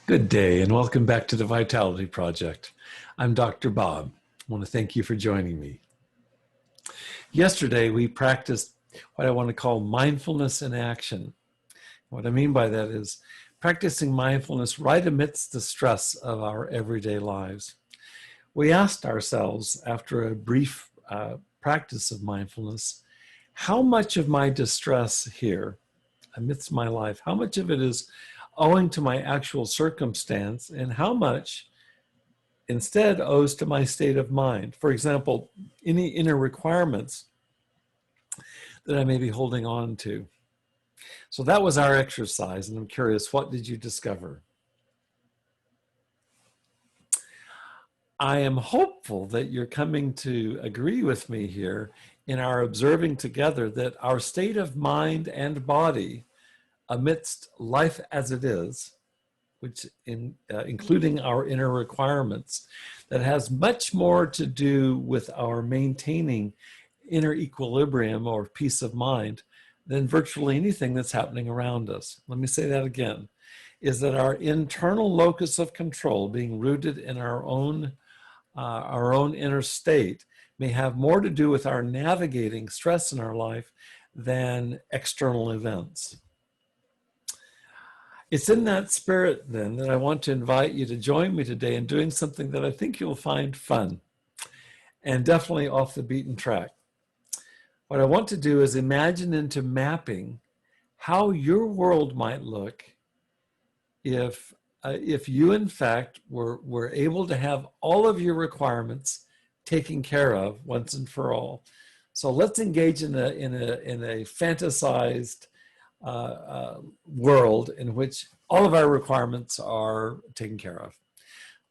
Good day and welcome back to the Vitality Project. I'm Dr. Bob. I want to thank you for joining me. Yesterday we practiced what I want to call mindfulness in action. What I mean by that is practicing mindfulness right amidst the stress of our everyday lives. We asked ourselves after a brief practice of mindfulness, how much of my distress here amidst my life, how much of it is owing to my actual circumstance and how much instead owes to my state of mind. For example, any inner requirements that I may be holding on to. So that was our exercise, and I'm curious, what did you discover? I am hopeful that you're coming to agree with me here in our observing together that our state of mind and body amidst life as it is, which including our inner requirements, that has much more to do with our maintaining inner equilibrium or peace of mind than virtually anything that's happening around us. Let me say that again, is that our internal locus of control, being rooted in our own inner state, may have more to do with our navigating stress in our life than external events. It's in that spirit, then, that I want to invite you to join me today in doing something that I think you'll find fun and definitely off the beaten track. What I want to do is imagine into mapping how your world might look if you, in fact, were able to have all of your requirements taken care of once and for all. So let's engage in a fantasized world in which all of our requirements are taken care of.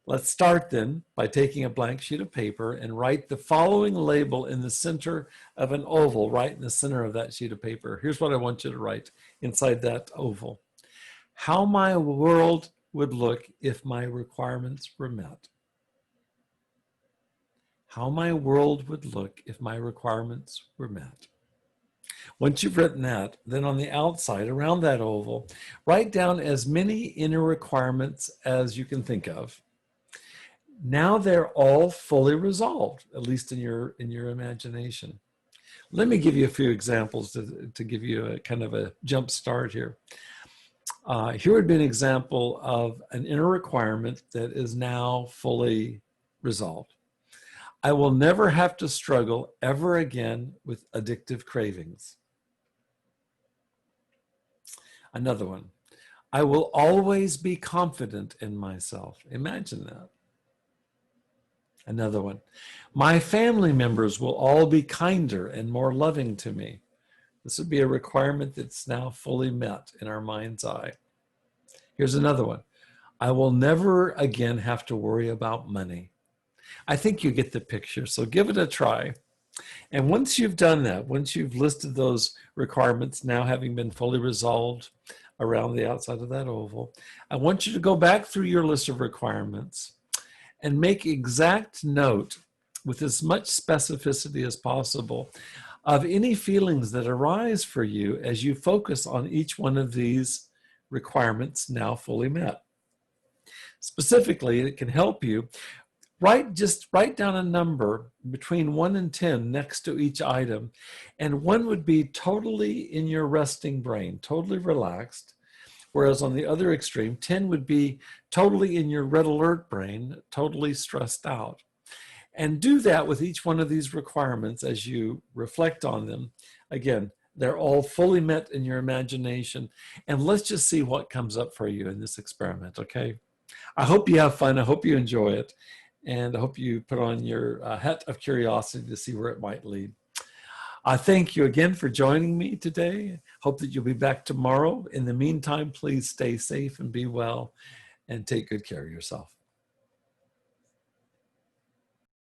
Let's start then by taking a blank sheet of paper and write the following label in the center of an oval, right in the center of that sheet of paper. Here's what I want you to write inside that oval. How my world would look if my requirements were met. How my world would look if my requirements were met. Once you've written that, then on the outside, around that oval, write down as many inner requirements as you can think of. Now they're all fully resolved, at least in your imagination. Let me give you a few examples to give you a kind of a jump start here. Here would be an example of an inner requirement that is now fully resolved. I will never have to struggle ever again with addictive cravings. Another one, I will always be confident in myself. Imagine that. Another one, my family members will all be kinder and more loving to me. This would be a requirement that's now fully met in our mind's eye. Here's another one, I will never again have to worry about money. I think you get the picture, so give it a try. And once you've done that, once you've listed those requirements now having been fully resolved around the outside of that oval, I want you to go back through your list of requirements and make exact note with as much specificity as possible of any feelings that arise for you as you focus on each one of these requirements now fully met. Specifically, it can help you. Just write down a number between 1 and 10 next to each item, and 1 would be totally in your resting brain, totally relaxed, whereas on the other extreme, 10 would be totally in your red alert brain, totally stressed out. And do that with each one of these requirements as you reflect on them. Again, they're all fully met in your imagination, and let's just see what comes up for you in this experiment, okay? I hope you have fun. I hope you enjoy it. And I hope you put on your hat of curiosity to see where it might lead. I thank you again for joining me today. Hope that you'll be back tomorrow. In the meantime, please stay safe and be well and take good care of yourself.